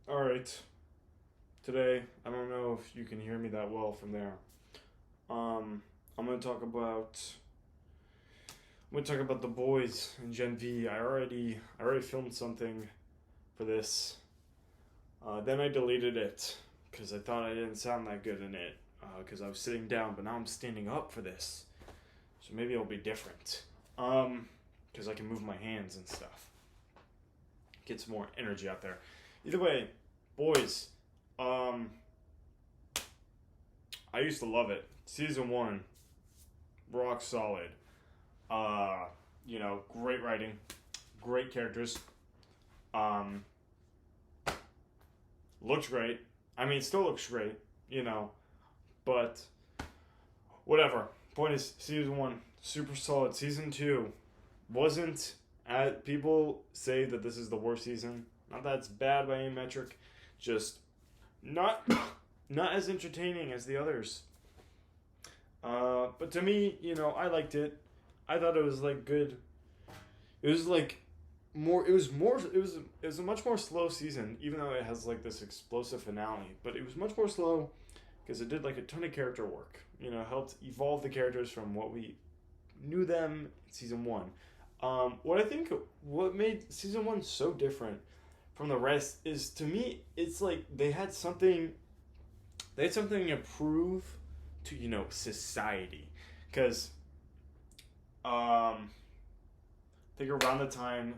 Alright. Today, I don't know if you can hear me that well from there. I'm gonna talk about the boys in Gen V. I already filmed something for this. Then I deleted it because I thought I didn't sound that good in it. Because I was sitting down, but now I'm standing up for this, so maybe it'll be different. Because I can move my hands and stuff. Get some more energy out there. Either way, boys. Um, I used to love it. Season one, rock solid. Uh, Great writing, great characters. Um, Looks great. I mean, it still looks great, but whatever. Point is, season one, super solid. Season two wasn't. People say that this is the worst season. Not that it's bad by any metric, just not not as entertaining as the others. But to me, I liked it. I thought it was like good. It was like more. It was more. It was a much more slow season, even though it has like this explosive finale. But it was much more slow because it did like a ton of character work. Helped evolve the characters from what we knew them in season one. What I think what made season one so different from the rest is, to me, it's like they had something to prove to society, because I think around the time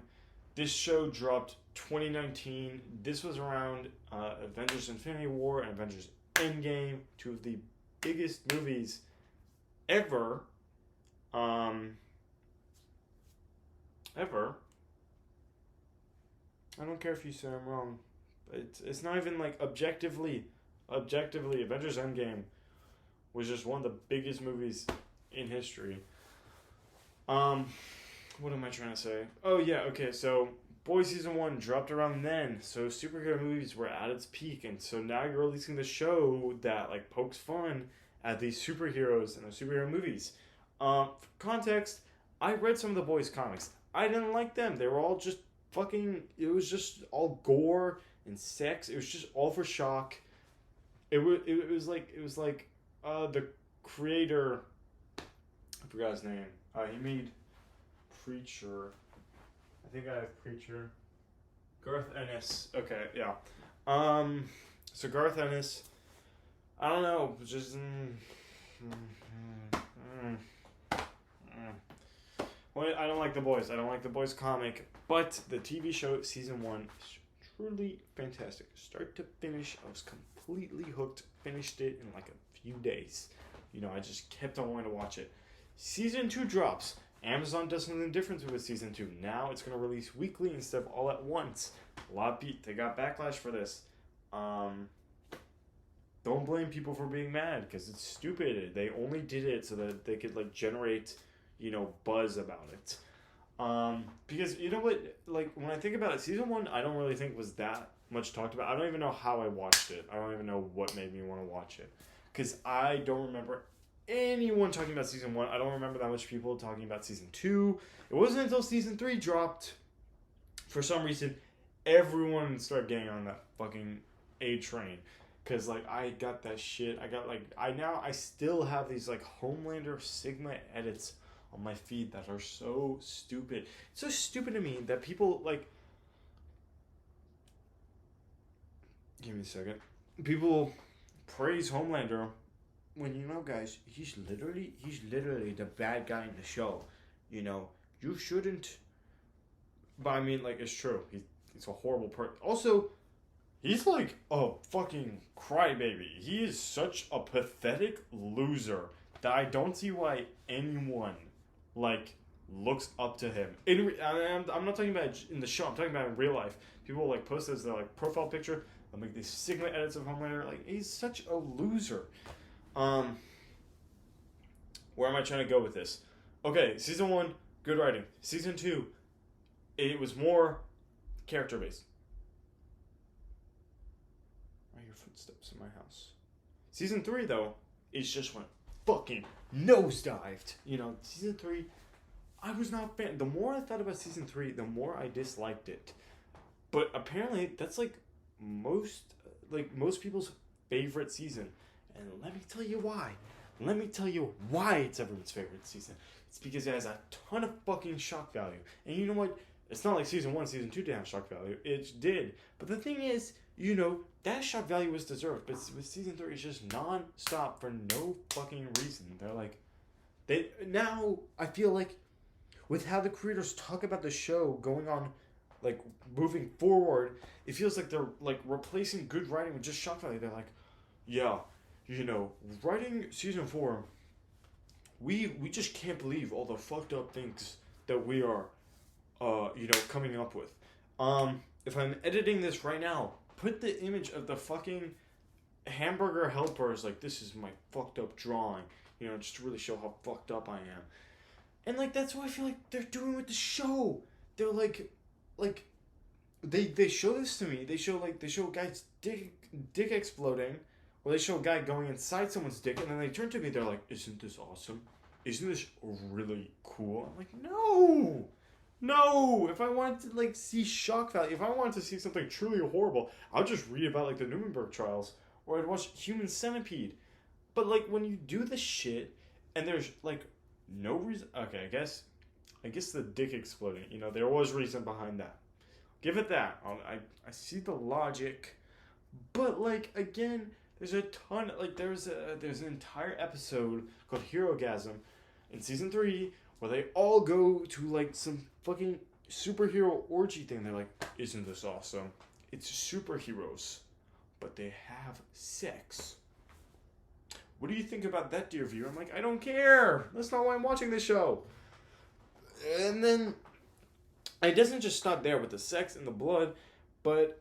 this show dropped, 2019, this was around Avengers Infinity War and Avengers Endgame, two of the biggest movies ever. Um, Ever. I don't care if you say I'm wrong. But it's not even like objectively, Avengers Endgame was just one of the biggest movies in history. Um, what am I trying to say? Oh yeah, okay. So Boys season one dropped around then, so superhero movies were at its peak, and so now you're releasing the show that like pokes fun at these superheroes and the superhero movies. For context, I read some of the Boys comics. I didn't like them. They were all just fucking. It was just all gore and sex. It was just all for shock. It was like the creator. I forgot his name. He made Preacher. I think I have Preacher. Garth Ennis. Okay, yeah. Um, so Garth Ennis. I don't know. Just. Well, I don't like the boys. I don't like the boys comic, but the TV show season one is truly fantastic, start to finish. I was completely hooked. Finished it in like a few days. I just kept on wanting to watch it. Season two drops. Amazon does something different with season two. Now it's gonna release weekly instead of all at once. A lot of people, they got backlash for this. Um, don't blame people for being mad because it's stupid. They only did it so that they could like generate, buzz about it. Because you know what, like when I think about it, season one I don't really think was that much talked about. I don't even know how I watched it. I don't even know what made me want to watch it because I don't remember anyone talking about season one. I don't remember that much people talking about season two. It wasn't until season three dropped, for some reason, everyone started getting on that fucking A train. Cause like I got that shit. I got like I still have these like Homelander Sigma edits on my feed that are so stupid. It's so stupid to me that people like. Give me a second. People praise Homelander when guys, he's literally the bad guy in the show. You shouldn't. But I mean, like, it's true. He's a horrible person. Also, he's like a fucking crybaby. He is such a pathetic loser that I don't see why anyone like looks up to him. I'm not talking about in the show. I'm talking about in real life. People like post as their like profile picture. They'll make these Sigma edits of Homelander. Like, he's such a loser. Um, where am I trying to go with this? Okay, season one, good writing. Season two, it was more character based. I hear footsteps in my house. Season three, though, it just went fucking nosedived. Season three, I was not a fan. The more I thought about season three, the more I disliked it. But apparently, that's like most people's favorite season. And let me tell you why. Let me tell you why it's everyone's favorite season. It's because it has a ton of fucking shock value. And you know what? It's not like season 1, season 2 didn't have shock value. It did. But the thing is, that shock value was deserved. But with season 3, it's just non-stop for no fucking reason. Now, I feel like, with how the creators talk about the show going on, like, moving forward, it feels like they're, like, replacing good writing with just shock value. They're like, yeah, writing season 4, we just can't believe all the fucked up things that we are, coming up with. If I'm editing this right now, put the image of the fucking hamburger helpers, like, this is my fucked up drawing, just to really show how fucked up I am. And, like, that's what I feel like they're doing with the show. They're like, they show this to me. They show a guy's dick exploding, or they show a guy going inside someone's dick, and then they turn to me, they're like, isn't this awesome? Isn't this really cool? I'm like, no! If I wanted to, like, see shock value, if I wanted to see something truly horrible, I'll just read about, like, the Nuremberg trials, or I'd watch Human Centipede. But, like, when you do this shit, and there's, like, no reason... Okay, I guess the dick exploding, there was reason behind that. Give it that. I see the logic. But, like, again, there's a ton... Like, there's an entire episode called Herogasm in season 3 where they all go to, like, some fucking superhero orgy thing. They're like, isn't this awesome? It's superheroes, but they have sex. What do you think about that, dear viewer? I'm like, I don't care. That's not why I'm watching this show. And then it doesn't just stop there with the sex and the blood, but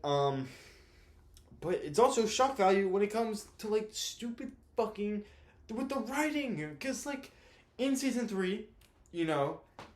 it's also shock value when it comes to, like, stupid fucking with the writing. Because, like, in season 3,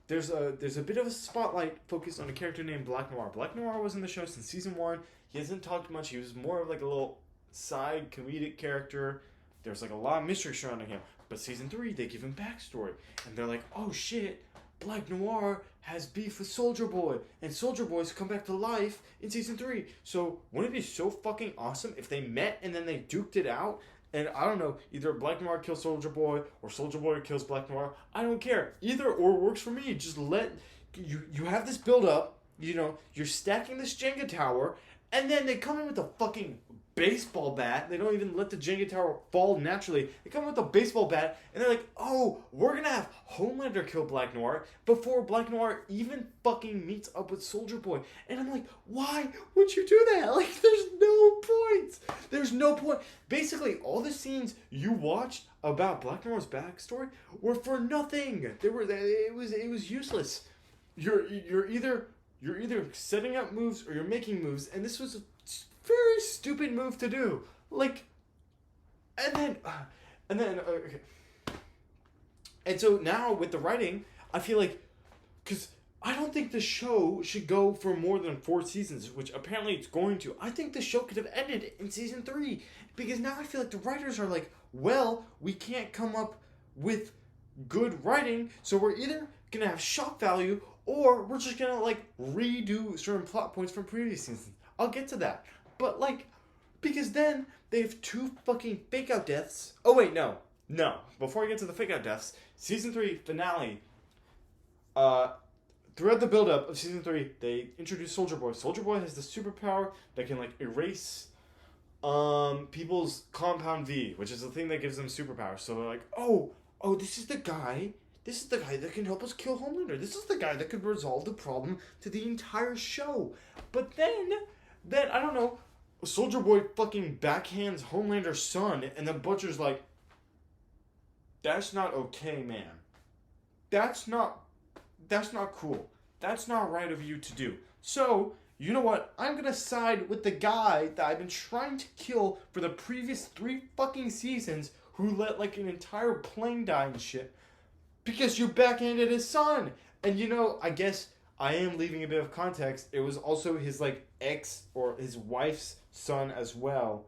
there's a bit of a spotlight focused on a character named Black Noir. Black Noir was in the show since season 1. He hasn't talked much. He was more of, like, a little side comedic character. There's, like, a lot of mystery surrounding him. But season 3, they give him backstory. And they're like, oh, shit, Black Noir has beef with Soldier Boy. And Soldier Boy's come back to life in season 3. So, wouldn't it be so fucking awesome if they met and then they duked it out? And, I don't know, either Black Noir kills Soldier Boy or Soldier Boy kills Black Noir. I don't care. Either or works for me. Just let... You have this build-up. You're stacking this Jenga tower. And then they come in with a fucking baseball bat. They don't even let the Jenga tower fall naturally. They come with a baseball bat, and they're like, oh, we're gonna have Homelander kill Black Noir before Black Noir even fucking meets up with Soldier Boy. And I'm like, why would you do that? Like, there's no point. There's no point. Basically, all the scenes you watched about Black Noir's backstory were for nothing. It was useless. You're either setting up moves or you're making moves, and this was a very stupid move to do. Like, and then, okay. And so now with the writing, I feel like, because I don't think the show should go for more than 4 seasons, which apparently it's going to. I think the show could have ended in season 3, because now I feel like the writers are like, well, we can't come up with good writing, so we're either gonna have shock value, or we're just gonna, like, redo certain plot points from previous seasons. I'll get to that. But, like, because then they have 2 fucking fake-out deaths. Oh, wait, no. Before I get to the fake-out deaths, season 3 finale. Throughout the build-up of season 3, they introduce Soldier Boy. Soldier Boy has the superpower that can, like, erase people's compound V, which is the thing that gives them superpowers. So they're like, oh, this is the guy that can help us kill Homelander. This is the guy that could resolve the problem to the entire show. But then I don't know, Soldier Boy fucking backhands Homelander's son, and the Butcher's like, that's not okay, man. That's not cool. That's not right of you to do. So, you know what? I'm gonna side with the guy that I've been trying to kill for the previous 3 fucking seasons, who let, like, an entire plane die and shit, because you backhanded his son. And, I guess I am leaving a bit of context. It was also his, like, ex or his wife's son as well.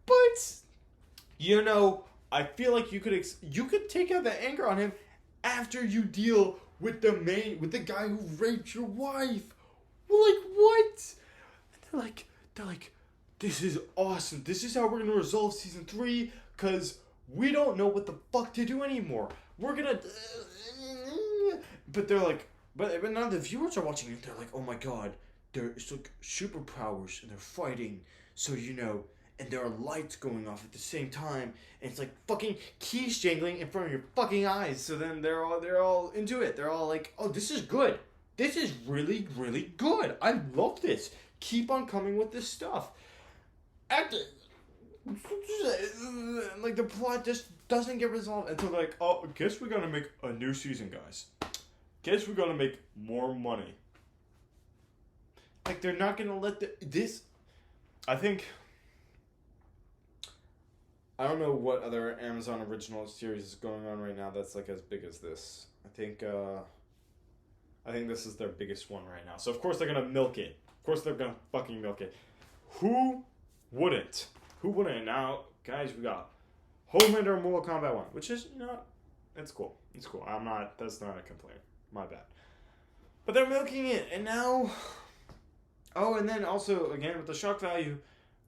But, I feel like you could take out the anger on him after you deal with the guy who raped your wife. Like, what? they're like, this is awesome. This is how we're gonna resolve season 3, cause we don't know what the fuck to do anymore. We're gonna, but they're like, but now the viewers are watching it. They're like, oh my god, it's like superpowers and they're fighting. So and there are lights going off at the same time, and it's like fucking keys jangling in front of your fucking eyes. So then they're all into it. They're all like, oh, this is good. This is really, really good. I love this. Keep on coming with this stuff. Like the plot just doesn't get resolved until they're like, oh, guess we're gonna make a new season, guys. Guess we're gonna make more money. Like they're not gonna let this. I don't know what other Amazon original series is going on right now that's like as big as this. I think this is their biggest one right now. So of course they're gonna milk it. Of course they're gonna fucking milk it. Who wouldn't? Who wouldn't? Now, guys, we got Homelander Mortal Kombat 1, which is, it's cool. It's cool. That's not a complaint. My bad. But they're milking it, and now, and then also, again, with the shock value,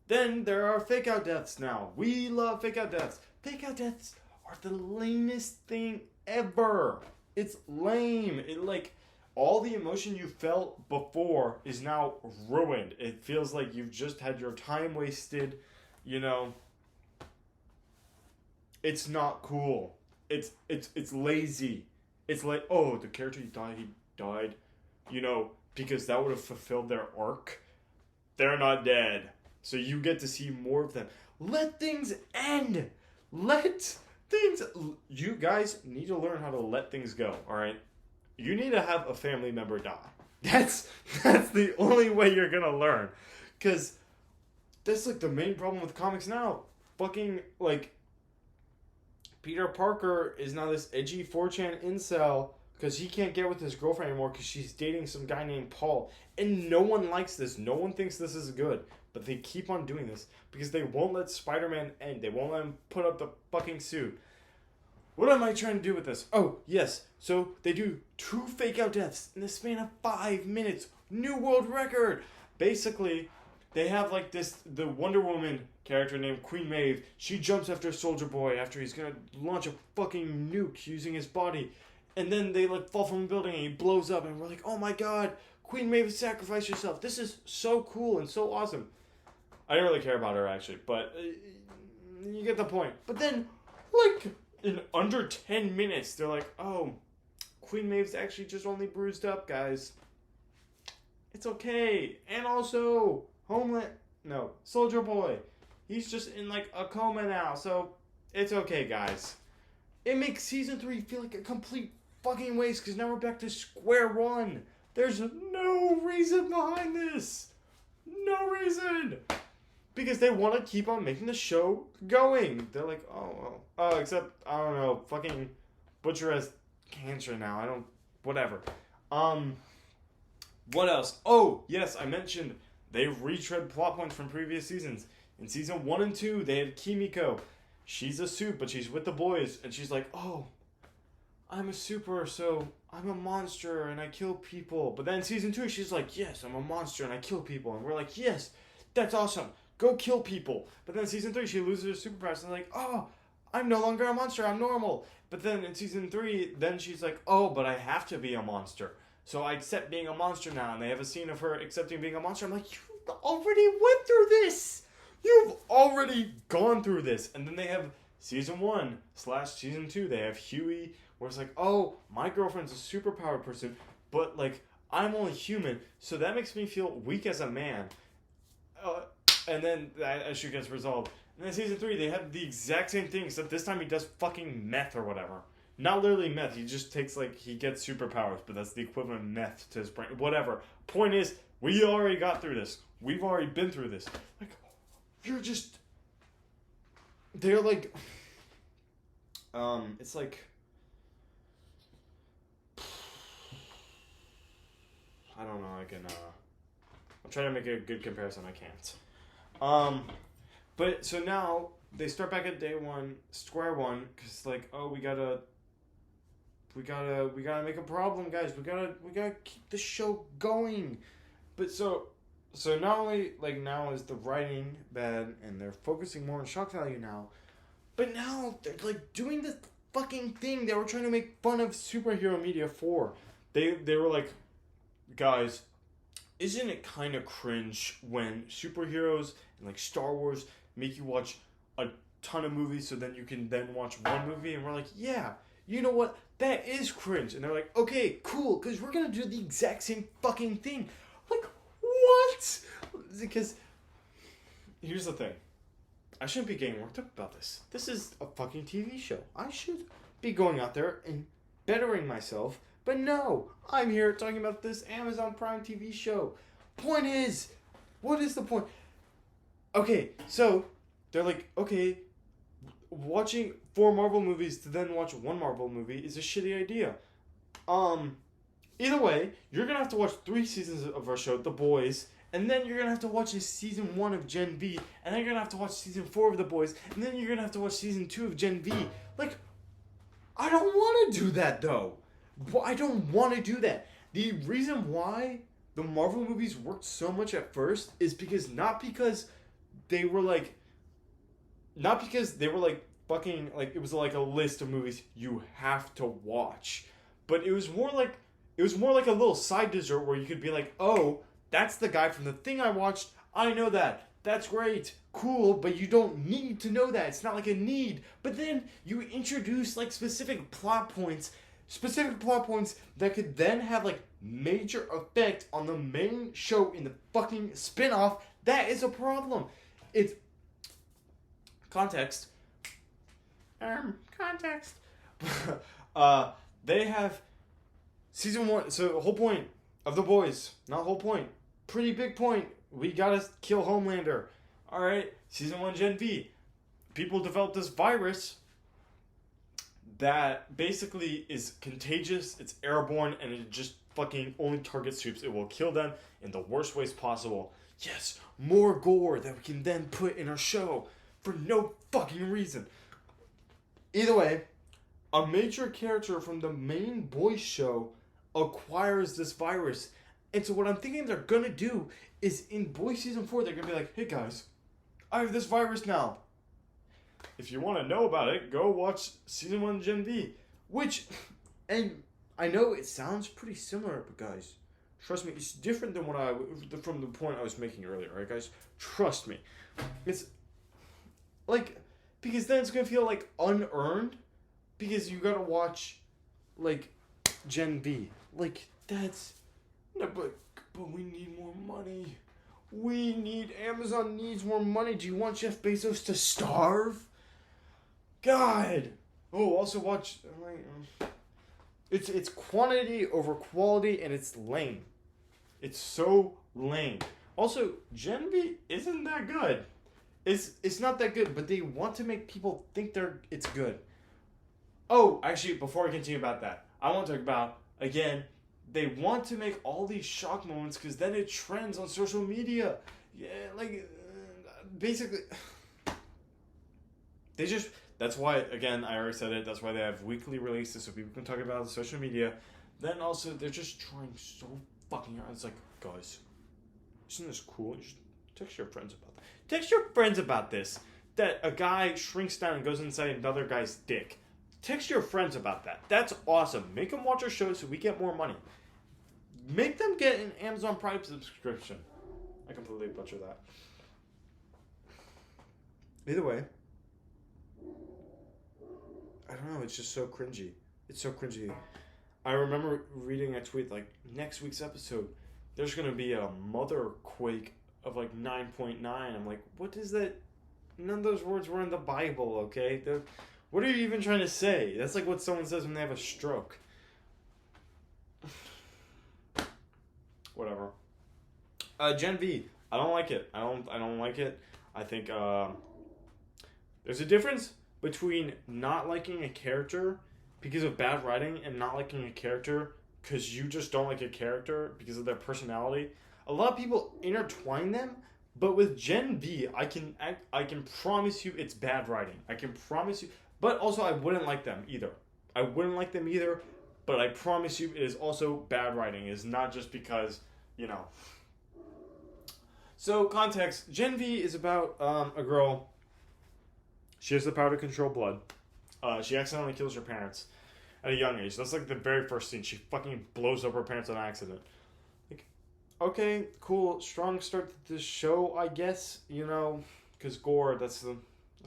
then there are fake out deaths now. We love fake out deaths. Fake out deaths are the lamest thing ever. It's lame. All the emotion you felt before is now ruined. It feels like you've just had your time wasted, It's not cool. It's lazy. It's like, oh, the character he died, because that would have fulfilled their arc. They're not dead. So you get to see more of them. Let things end. You guys need to learn how to let things go, all right? You need to have a family member die. That's the only way you're going to learn. Because that's the main problem with comics now. Fucking, Peter Parker is now this edgy 4chan incel because he can't get with his girlfriend anymore because she's dating some guy named Paul. And no one likes this. No one thinks this is good. But they keep on doing this because they won't let Spider-Man end. They won't let him put up the fucking suit. What am I trying to do with this? Oh, yes. So they do 2 fake out deaths in the span of 5 minutes. New world record. Basically, they have the Wonder Woman character named Queen Maeve. She jumps after Soldier Boy after he's going to launch a fucking nuke using his body. And then they fall from a building and he blows up. And we're like, oh my god, Queen Maeve sacrificed herself. This is so cool and so awesome. I don't really care about her actually, but you get the point. But then, in under 10 minutes, they're like, oh, Queen Maeve's actually just only bruised up, guys. It's okay. And also, Soldier Boy. He's just in a coma now, so it's okay, guys. It makes season 3 feel like a complete fucking waste, because now we're back to square one. There's no reason behind this. No reason. Because they want to keep on making the show going. They're like, oh, except, I don't know, fucking Butcher has cancer now. Whatever. What else? Oh, yes, I mentioned they retread plot points from previous seasons. In season 1 and 2, they had Kimiko. She's a suit, but she's with the boys. And she's like, oh, I'm a super, so I'm a monster and I kill people. But then in season 2, she's like, yes, I'm a monster and I kill people. And we're like, yes, that's awesome. Go kill people. But then in season 3, she loses her superpowers and like, oh, I'm no longer a monster. I'm normal. But then in season 3, then she's like, oh, but I have to be a monster. So I accept being a monster now. And they have a scene of her accepting being a monster. I'm like, you already went through this. You've already gone through this. And then they have season 1/season 2. They have Huey, where it's like, oh, my girlfriend's a superpowered person, but I'm only human, so that makes me feel weak as a man. And then that issue gets resolved. And then season 3, they have the exact same thing, except this time he does fucking meth or whatever. Not literally meth, he just takes he gets superpowers, but that's the equivalent of meth to his brain. Whatever. Point is, we already got through this. We've already been through this. They're it's I don't know, I'm trying to make a good comparison, I can't. But, so now, they start back at day 1, square one, because oh, we gotta make a problem, guys, we gotta keep the show going. But so So not only like now is the writing bad and they're focusing more on shock value now, but now they're like doing this fucking thing they were trying to make fun of superhero media for. They were like, guys, isn't it kind of cringe when superheroes and like Star Wars make you watch a ton of movies so then you can then watch one movie? And we're like, yeah, you know what? That is cringe. And they're like, okay, cool, because we're gonna do the exact same fucking thing. Like, what? Because here's the thing. I shouldn't be getting worked up about this. This is a fucking TV show. I should be going out there and bettering myself. But no, I'm here talking about this Amazon Prime TV show. Point is, what is the point? Okay, so they're like, okay, watching 4 Marvel movies to then watch one Marvel movie is a shitty idea. Either way, you're gonna have to watch 3 seasons of our show, The Boys, and then you're gonna have to watch season 1 of Gen V, and then you're gonna have to watch season 4 of The Boys, and then you're gonna have to watch season 2 of Gen V. Like, I don't want to do that though. I don't want to do that. The reason why the Marvel movies worked so much at first is because not because they were like fucking like it was like a list of movies you have to watch, but it was more like a little side dessert where you could be like, oh, that's the guy from the thing I watched. I know that. That's great. Cool, but you don't need to know that. It's not like a need. But then you introduce like specific plot points that could then have like major effect on the main show in the fucking spin-off. That is a problem. It's context. Context. They have season 1. So the whole point of The Boys, not whole point, pretty big point. We gotta kill Homelander. All right, season 1 Gen V. People developed this virus that basically is contagious, it's airborne, and it just fucking only targets troops. It will kill them in the worst ways possible. Yes, more gore that we can then put in our show for no fucking reason. Either way, a major character from the main Boys show acquires this virus. And so what I'm thinking they're gonna do is in Boys season 4, they're gonna be like, hey guys, I have this virus now. If you want to know about it, go watch season 1 Gen V. Which, and I know it sounds pretty similar, but guys, trust me, it's different than from the point I was making earlier, right guys? Trust me. It's like, because then it's going to feel like unearned, because you got to watch, like, Gen V. Like, that's, no, but we need more money. Amazon needs more money. Do you want Jeff Bezos to starve? God. Oh, also watch. It's quantity over quality, and it's lame. It's so lame. Also, Gen V isn't that good. It's not that good, but they want to make people think it's good. Oh, actually, before I continue about that, I want to talk about again. They want to make all these shock moments because then it trends on social media. Yeah, like basically, they just. That's why, again, I already said it. That's why they have weekly releases so people can talk about it on social media. Then also, they're just trying so fucking hard. It's like, guys, isn't this cool? You should text your friends about that. Text your friends about this. That a guy shrinks down and goes inside another guy's dick. Text your friends about that. That's awesome. Make them watch our show so we get more money. Make them get an Amazon Prime subscription. I completely butchered that. Either way, I don't know, it's just so cringy. It's so cringy. I remember reading a tweet like, next week's episode, there's going to be a mother quake of like 9.9. I'm like, what is that? None of those words were in the Bible, okay? What are you even trying to say? That's like what someone says when they have a stroke. Whatever. Gen V. I don't like it. I don't like it. I think there's a difference between not liking a character because of bad writing and not liking a character because you just don't like a character because of their personality. A lot of people intertwine them, but with Gen V, I can promise you it's bad writing. I can promise you, but also I wouldn't like them either. But I promise you it is also bad writing. It's not just because, So, context. Gen V is about a girl. She has the power to control blood. She accidentally kills her parents at a young age. That's like the very first scene. She fucking blows up her parents on accident. Like, okay, cool, strong start to the show, I guess. You know, because gore. That's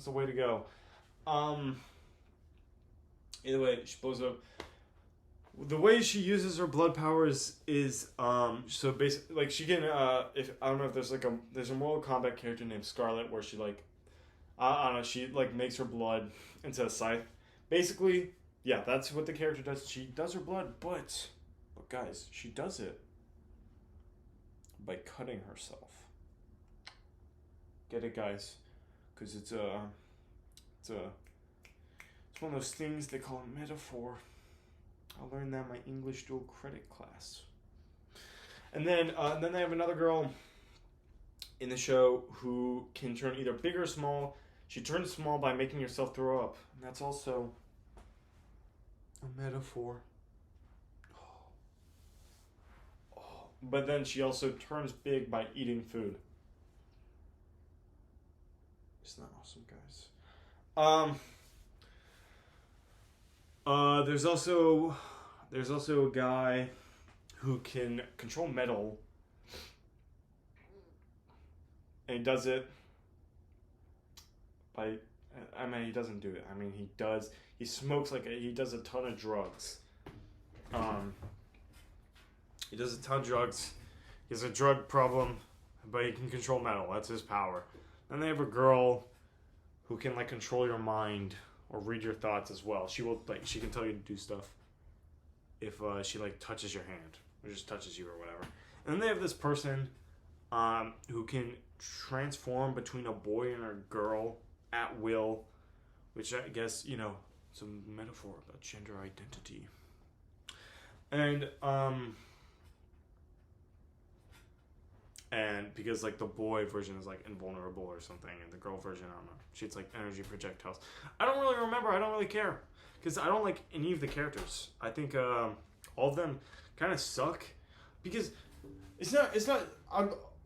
the way to go. Either way, she blows up. The way she uses her blood powers is so basically like she can if I don't know if there's a Mortal Kombat character named Scarlet where she like I don't know, she like makes her blood into a scythe. Basically, yeah, that's what the character does. She does her blood, but guys, she does it by cutting herself. Get it, guys? Because it's one of those things they call a metaphor. I learned that in my English dual credit class. And then they have another girl in the show who can turn either big or small. She turns small by making herself throw up. And that's also a metaphor. But then she also turns big by eating food. Isn't that awesome, guys? There's also a guy who can control metal, and he does it by. I mean, he doesn't do it. I mean, he does. He smokes he does a ton of drugs. He does a ton of drugs. He has a drug problem, but he can control metal. That's his power. Then they have a girl who can like control your mind or read your thoughts as well. She can tell you to do stuff if she like touches your hand or just touches you or whatever. And then they have this person who can transform between a boy and a girl at will, which I guess, you know, it's a metaphor about gender identity. And because like the boy version is like invulnerable or something, and the girl version, I don't know, shoots like energy projectiles. I don't really remember. I don't really care because I don't like any of the characters. I think all of them kind of suck because it's not.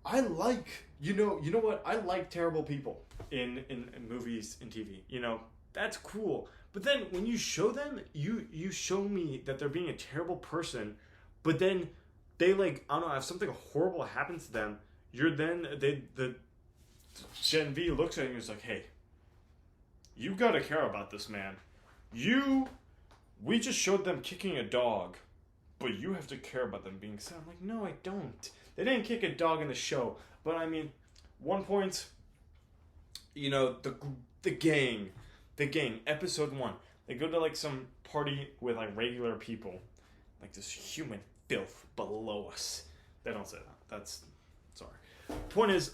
I like you know what I like terrible people in movies and TV. You know that's cool. But then when you show them, you show me that they're being a terrible person, but then they like I don't know if something horrible happens to them. The Gen V looks at you and is like, hey, you gotta care about this man. We just showed them kicking a dog, but you have to care about them being sad. I'm like, no, I don't. They didn't kick a dog in the show, but I mean, one point, you know, the gang, episode 1, they go to like some party with like regular people, like this human filth below us. They don't say that. That's sorry. Point is,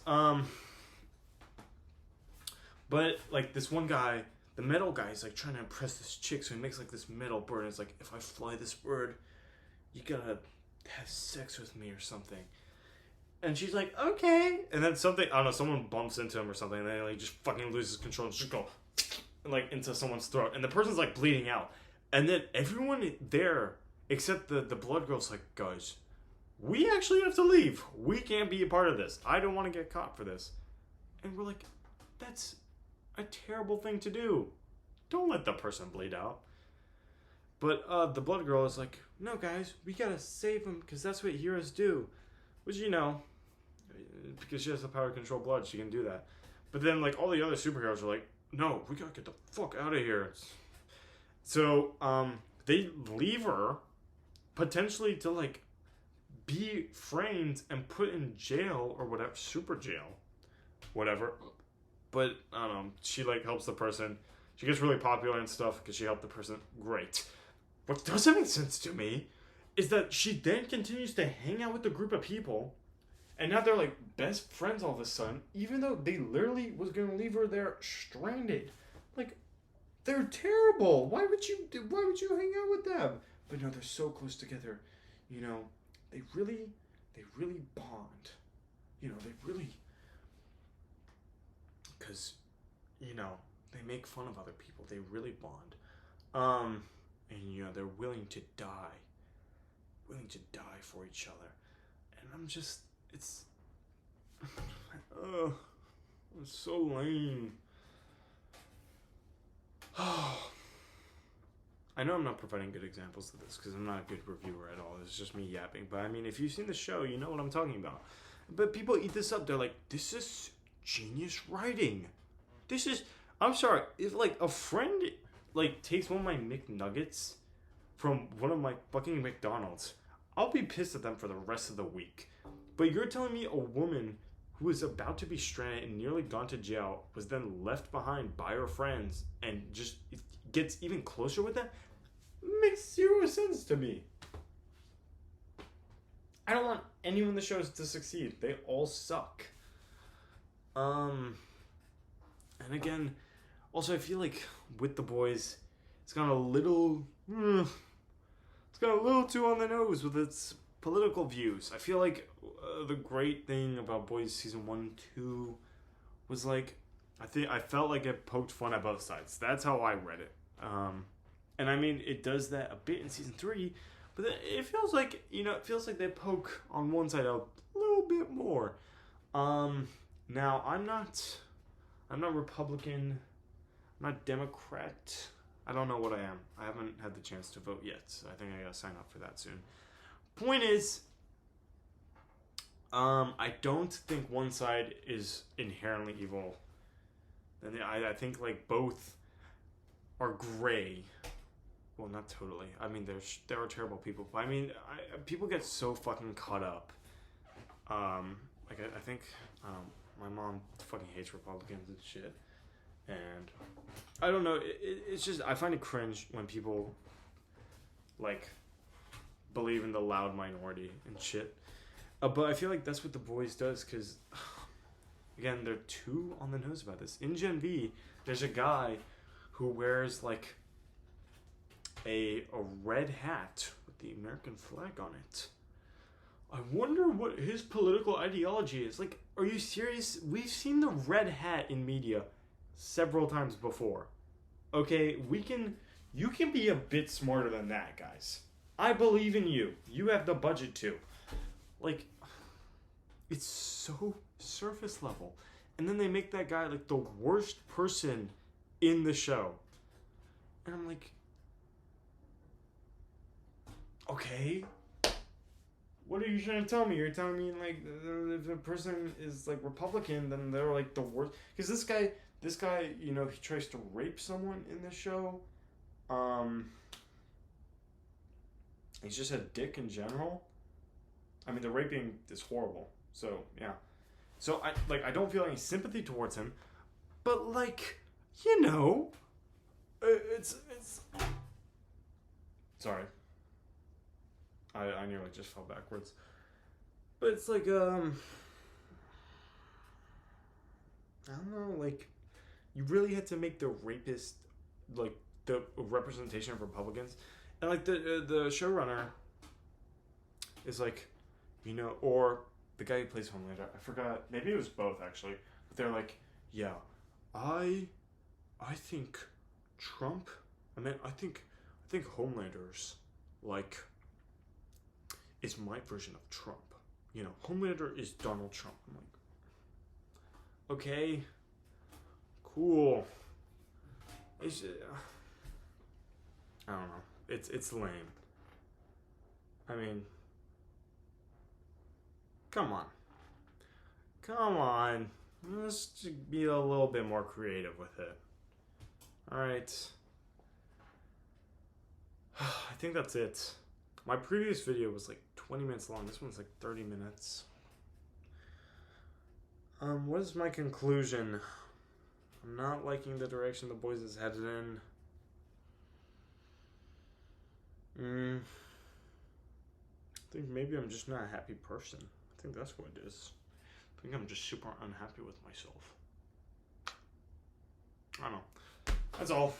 but like this one guy, the metal guy, is like trying to impress this chick, so he makes like this metal bird. And it's like, if I fly this bird, you gotta have sex with me or something. And she's like, okay. And then something, I don't know, someone bumps into him or something, and then he like just fucking loses control and just go like into someone's throat, and the person's like bleeding out. And then everyone there except the blood girl's like, guys, we actually have to leave. We can't be a part of this. I don't want to get caught for this. And we're like, that's a terrible thing to do. Don't let the person bleed out. But the blood girl is like, no, guys, we gotta save him because that's what heroes do. Which, you know, because she has the power to control blood, she can do that. But then, like, all the other superheroes are like, no, we gotta get the fuck out of here. So, they leave her potentially to like be framed and put in jail or whatever, super jail, whatever. But I don't know, she like helps the person. She gets really popular and stuff because she helped the person. Great. What doesn't make sense to me is that she then continues to hang out with the group of people, and now they're like best friends all of a sudden, even though they literally was gonna leave her there stranded. Like, they're terrible. Why would you hang out with them? But no, they're so close together. You know, they really bond. You know, they really, because, you know, they make fun of other people. They really bond. And, you know, they're willing to die for each other. And I'm just, it's, It's so lame. I know I'm not providing good examples of this because I'm not a good reviewer at all. It's just me yapping. But I mean, if you've seen the show, you know what I'm talking about. But people eat this up. They're like, this is genius writing. This is, I'm sorry, if like a friend like takes one of my McNuggets from one of my fucking McDonald's, I'll be pissed at them for the rest of the week. But you're telling me a woman who was about to be stranded and nearly gone to jail was then left behind by her friends and just gets even closer with them? Makes zero sense to me. I don't want anyone in the shows to succeed. They all suck. And again, also I feel like with The Boys, it's gone a little too on the nose with its political views. I feel like the great thing about Boys season 1 and 2 was like, I felt like it poked fun at both sides. That's how I read it. And I mean, it does that a bit in season 3, but it feels like, they poke on one side a little bit more. Now I'm not Republican, I'm not Democrat. I don't know what I am. I haven't had the chance to vote yet, so I think I gotta sign up for that soon. Point is, I don't think one side is inherently evil. And I think like both are gray. Well, not totally. I mean, there are terrible people, but I mean, people get so fucking caught up. Like I think my mom fucking hates Republicans and shit, and I don't know. It's just I find it cringe when people like believe in the loud minority and shit. But I feel like that's what The Boys does, because again, they're too on the nose about this. In Gen V, there's a guy who wears like a red hat with the American flag on it. I wonder what his political ideology is. Like, are you serious? We've seen the red hat in media several times before. Okay, you can be a bit smarter than that, guys. I believe in you. You have the budget to. Like, it's so surface level. And then they make that guy like the worst person in the show. And I'm like, okay, what are you trying to tell me? You're telling me like if a person is like Republican, then they're like the worst. Because this guy, he tries to rape someone in the show. He's just a dick in general. I mean, the raping is horrible. So yeah. So I don't feel any sympathy towards him, but like, it's. Sorry. I nearly just fell backwards. But it's like, I don't know, like, you really had to make the rapist, like, the representation of Republicans. And, like, the showrunner is like, or the guy who plays Homelander, I forgot, maybe it was both, actually. But they're like, yeah, I think Trump, I think Homelander's, like, is my version of Trump. Homelander is Donald Trump. I'm like, okay, cool. It's, I don't know. It's lame. I mean, come on. Let's be a little bit more creative with it. All right. I think that's it. My previous video was like 20 minutes long. This one's like 30 minutes. What is my conclusion? I'm not liking the direction The Boys is headed in. I think maybe I'm just not a happy person. I think that's what it is. I think I'm just super unhappy with myself. I don't know. That's all.